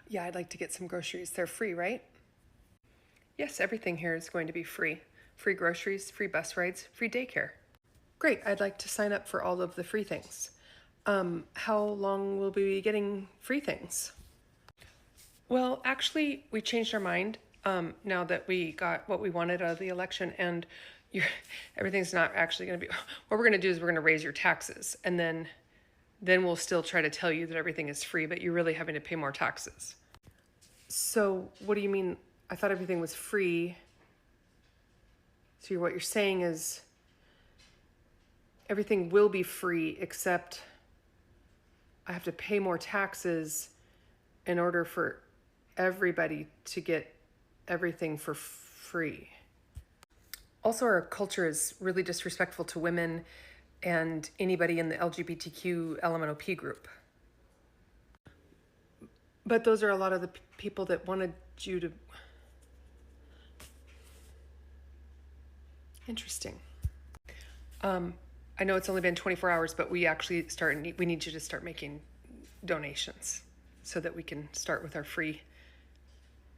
Yeah, I'd like to get some groceries. They're free, right? Yes, everything here is going to be free. Free groceries, free bus rides, free daycare. Great, I'd like to sign up for all of the free things. How long will we be getting free things? Well, actually, we changed our mind now that we got what we wanted out of the election, and you're, everything's not actually going to be. What we're going to do is we're going to raise your taxes, and then we'll still try to tell you that everything is free, but you're really having to pay more taxes. So, what do you mean? I thought everything was free. So, what you're saying is everything will be free, except I have to pay more taxes in order for everybody to get everything for free. Also, our culture is really disrespectful to women and anybody in the LGBTQ LMNOP group. But those are a lot of the people that wanted you to. Interesting. I know it's only been 24 hours, but we need you to start making donations so that we can start with our free.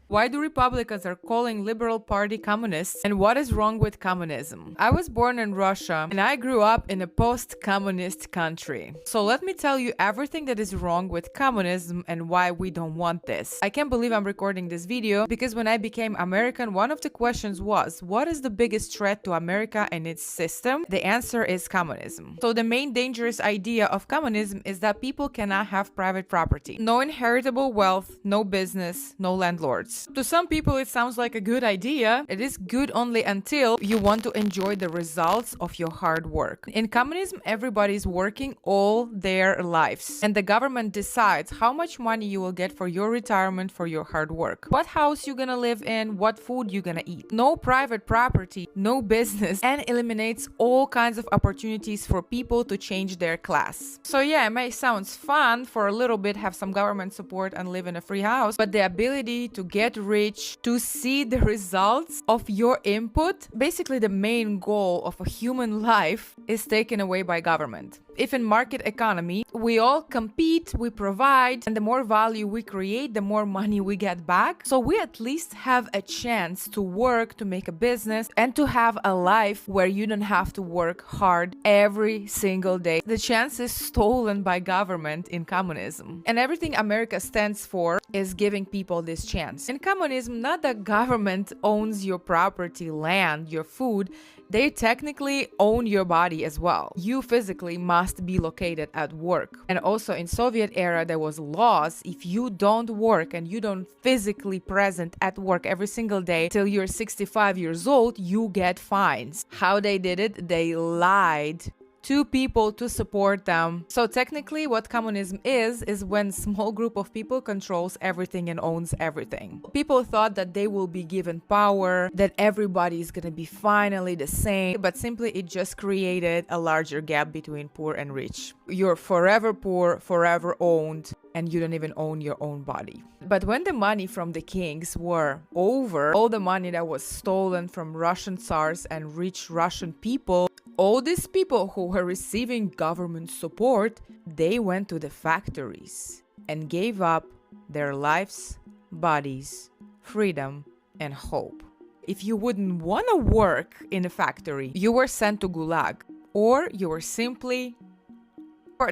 Why do Republicans are calling Liberal Party communists, and what is wrong with communism? I was born in Russia and I grew up in a post-communist country. So let me tell you everything that is wrong with communism and why we don't want this. I can't believe I'm recording this video because when I became American, one of the questions was, what is the biggest threat to America and its system? The answer is communism. So the main dangerous idea of communism is that people cannot have private property. No inheritable wealth, no business, no landlords. To some people, it sounds like a good idea. It is good only until you want to enjoy the results of your hard work. In communism, everybody's working all their lives, and the government decides how much money you will get for your retirement for your hard work. What house you're gonna live in, what food you're gonna eat. No private property, no business, and eliminates all kinds of opportunities for people to change their class. So yeah, it may sound fun for a little bit, have some government support and live in a free house, but the ability to get rich, to see the results of your input, basically the main goal of a human life, is taken away by government. If in market economy, we all compete, we provide, and the more value we create, the more money we get back. So we at least have a chance to work, to make a business, and to have a life where you don't have to work hard every single day. The chance is stolen by government in communism. And everything America stands for is giving people this chance. In communism, not that government owns your property, land, your food, they technically own your body as well. You physically must be located at work. And also in Soviet era, there was laws. If you don't work and you don't physically present at work every single day till you're 65 years old, you get fines. How they did it? They lied to people to support them. So technically what communism is when a small group of people controls everything and owns everything. People thought that they will be given power, that everybody is gonna be finally the same, but simply it just created a larger gap between poor and rich. You're forever poor, forever owned, and you don't even own your own body. But when the money from the kings were over, all the money that was stolen from Russian tsars and rich Russian people, all these people who were receiving government support, they went to the factories and gave up their lives, bodies, freedom, and hope. If you wouldn't want to work in a factory, you were sent to Gulag, or you were simply.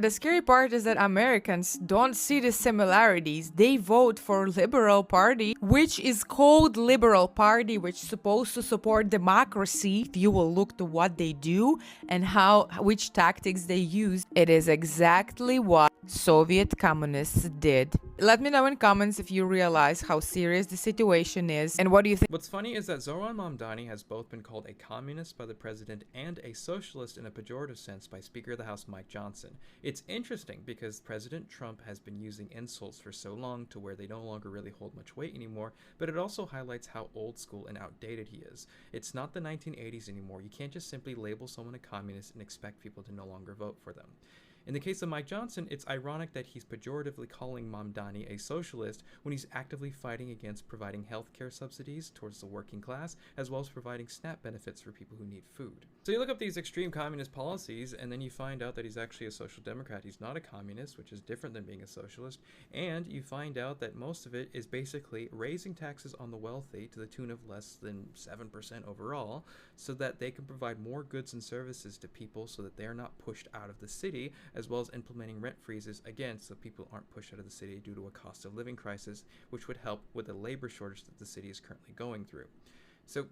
The scary part is that Americans don't see the similarities. They vote for Liberal Party, which is called Liberal Party, which is supposed to support democracy. If you will look to what they do and which tactics they use, it is exactly what Soviet communists did. Let me know in comments if you realize how serious the situation is and what do you think. What's funny is that Zohran Mamdani has both been called a communist by the president and a socialist in a pejorative sense by Speaker of the House Mike Johnson. It's interesting because President Trump has been using insults for so long to where they no longer really hold much weight anymore, but it also highlights how old school and outdated he is. It's not the 1980s anymore. You can't just simply label someone a communist and expect people to no longer vote for them. In the case of Mike Johnson, it's ironic that he's pejoratively calling Mamdani a socialist when he's actively fighting against providing healthcare subsidies towards the working class, as well as providing SNAP benefits for people who need food. So you look up these extreme communist policies, and then you find out that he's actually a social democrat. He's not a communist, which is different than being a socialist, and you find out that most of it is basically raising taxes on the wealthy to the tune of less than 7% overall, so that they can provide more goods and services to people so that they're not pushed out of the city, as well as implementing rent freezes, again, so people aren't pushed out of the city due to a cost of living crisis, which would help with the labor shortage that the city is currently going through. So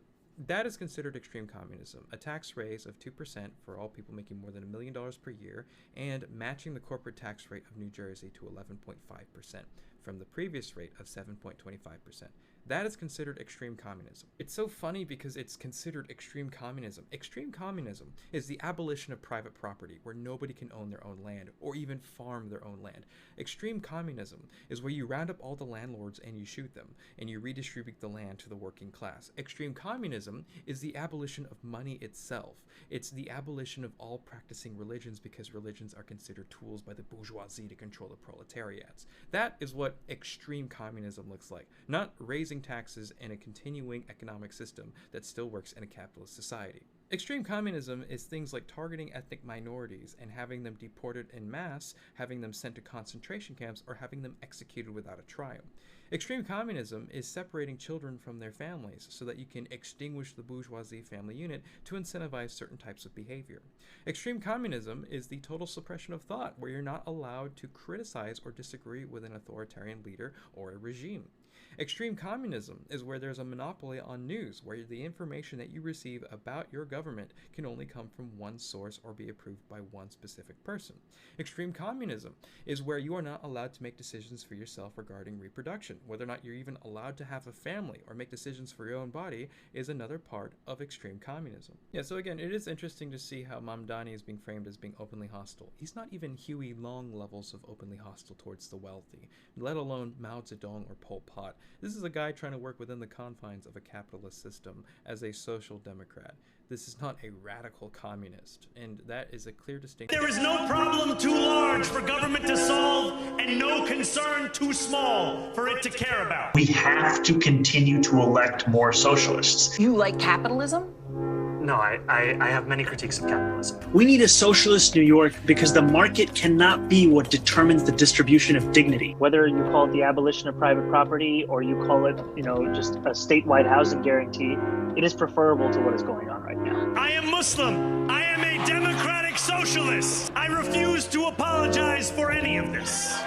that is considered extreme communism, a tax raise of 2% for all people making more than $1 million per year, and matching the corporate tax rate of New Jersey to 11.5% from the previous rate of 7.25%. That is considered extreme communism. It's so funny because it's considered extreme communism. Extreme communism is the abolition of private property, where nobody can own their own land or even farm their own land. Extreme communism is where you round up all the landlords and you shoot them, and you redistribute the land to the working class. Extreme communism is the abolition of money itself. It's the abolition of all practicing religions, because religions are considered tools by the bourgeoisie to control the proletariats. That is what extreme communism looks like. Not raising taxes and a continuing economic system that still works in a capitalist society. Extreme communism is things like targeting ethnic minorities and having them deported en masse, having them sent to concentration camps, or having them executed without a trial. Extreme communism is separating children from their families so that you can extinguish the bourgeoisie family unit to incentivize certain types of behavior. Extreme communism is the total suppression of thought, where you're not allowed to criticize or disagree with an authoritarian leader or a regime. Extreme communism is where there's a monopoly on news, where the information that you receive about your government can only come from one source or be approved by one specific person. Extreme communism is where you are not allowed to make decisions for yourself regarding reproduction. Whether or not you're even allowed to have a family or make decisions for your own body is another part of extreme communism. Yeah, so again, it is interesting to see how Mamdani is being framed as being openly hostile. He's not even Huey Long levels of openly hostile towards the wealthy, let alone Mao Zedong or Pol Pot. This is a guy trying to work within the confines of a capitalist system as a social democrat. This is not a radical communist, and that is a clear distinction. There is no problem too large for government to solve, and no concern too small for it to care about. We have to continue to elect more socialists. You like capitalism? No, I have many critiques of capitalism. We need a socialist New York because the market cannot be what determines the distribution of dignity. Whether you call it the abolition of private property or you call it, just a statewide housing guarantee, it is preferable to what is going on right now. I am Muslim. I am a democratic socialist. I refuse to apologize for any of this.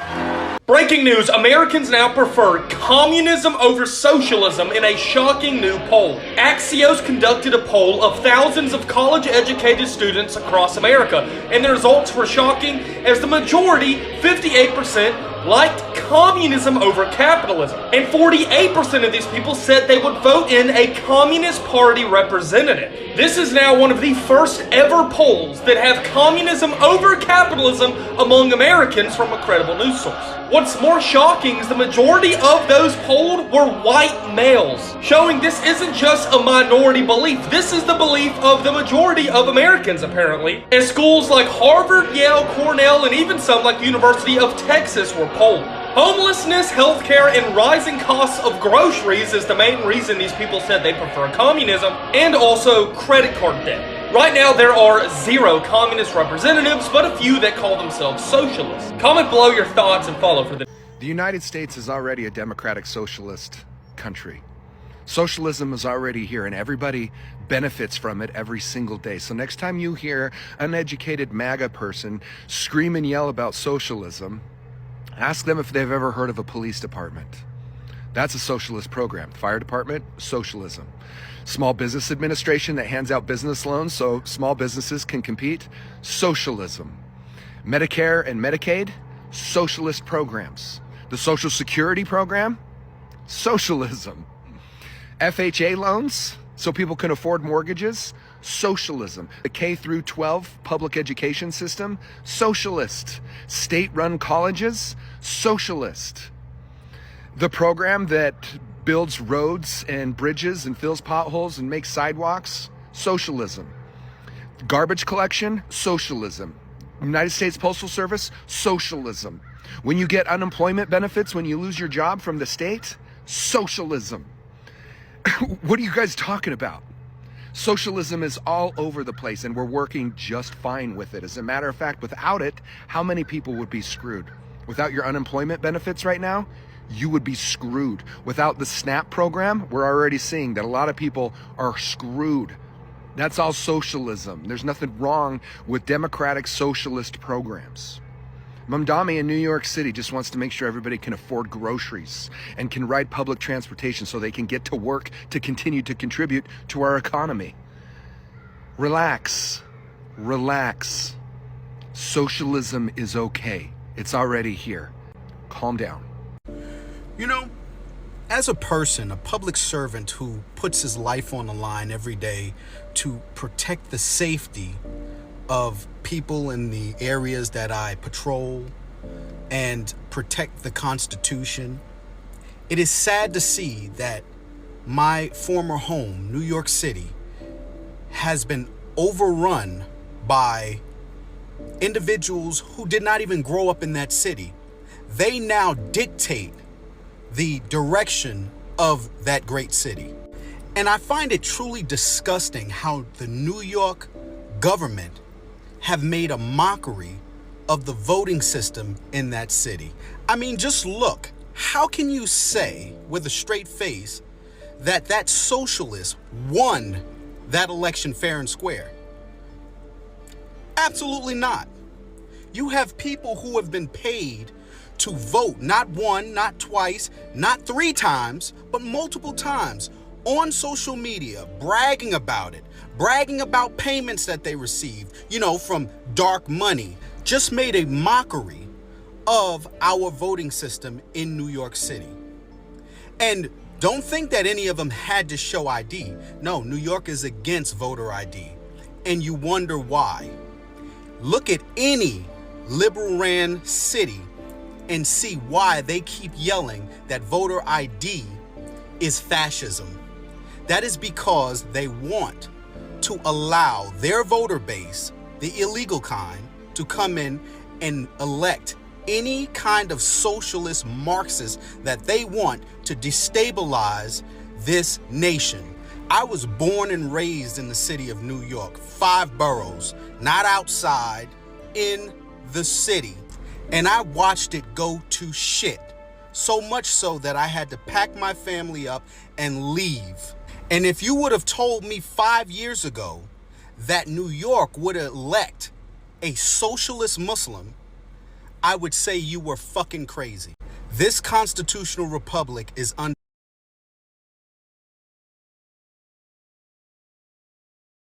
Breaking news, Americans now prefer communism over socialism in a shocking new poll. Axios conducted a poll of thousands of college-educated students across America, and the results were shocking as the majority, 58%, liked communism over capitalism. And 48% of these people said they would vote in a Communist Party representative. This is now one of the first ever polls that have communism over capitalism among Americans from a credible news source. What's more shocking is the majority of those polled were white males, showing this isn't just a minority belief. This is the belief of the majority of Americans, apparently. And schools like Harvard, Yale, Cornell, and even some like University of Texas were polled. Homelessness, healthcare, and rising costs of groceries is the main reason these people said they prefer communism, and also credit card debt. Right now, there are 0 communist representatives, but a few that call themselves socialists. Comment below your thoughts and follow for the... The United States is already a democratic socialist country. Socialism is already here, and everybody benefits from it every single day. So next time you hear an uneducated MAGA person scream and yell about socialism, ask them if they've ever heard of a police department. That's a socialist program. Fire department, socialism. Small Business Administration that hands out business loans so small businesses can compete, socialism. Medicare and Medicaid, socialist programs. The Social Security program, socialism. FHA loans so people can afford mortgages, socialism. The K through 12 public education system, socialist. State-run colleges, socialist. The program that builds roads and bridges and fills potholes and makes sidewalks, socialism. Garbage collection, socialism. United States Postal Service, socialism. When you get unemployment benefits, when you lose your job from the state, socialism. What are you guys talking about? Socialism is all over the place, and we're working just fine with it. As a matter of fact, without it, how many people would be screwed? Without your unemployment benefits right now, you would be screwed. Without the SNAP program, we're already seeing that a lot of people are screwed. That's all socialism. There's nothing wrong with democratic socialist programs. Mamdani in New York City just wants to make sure everybody can afford groceries and can ride public transportation so they can get to work to continue to contribute to our economy. Relax. Relax. Socialism is okay. It's already here. Calm down. You know, as a person, a public servant who puts his life on the line every day to protect the safety of people in the areas that I patrol and protect the Constitution, it is sad to see that my former home, New York City, has been overrun by individuals who did not even grow up in that city. They now dictate the direction of that great city. And I find it truly disgusting how the New York government have made a mockery of the voting system in that city. I mean, just look. How can you say with a straight face that that socialist won that election fair and square? Absolutely not. You have people who have been paid to vote, not one, not twice, not 3 times, but multiple times on social media, bragging about it, bragging about payments that they received, from dark money, just made a mockery of our voting system in New York City. And don't think that any of them had to show ID. No, New York is against voter ID. And you wonder why. Look at any liberal-ran city and see why they keep yelling that voter ID is fascism. That is because they want to allow their voter base, the illegal kind, to come in and elect any kind of socialist Marxist that they want to destabilize this nation. I was born and raised in the city of New York, 5 boroughs, not outside, in the city. And I watched it go to shit. So much so that I had to pack my family up and leave. And if you would have told me 5 years ago that New York would elect a socialist Muslim, I would say you were fucking crazy. This constitutional republic is under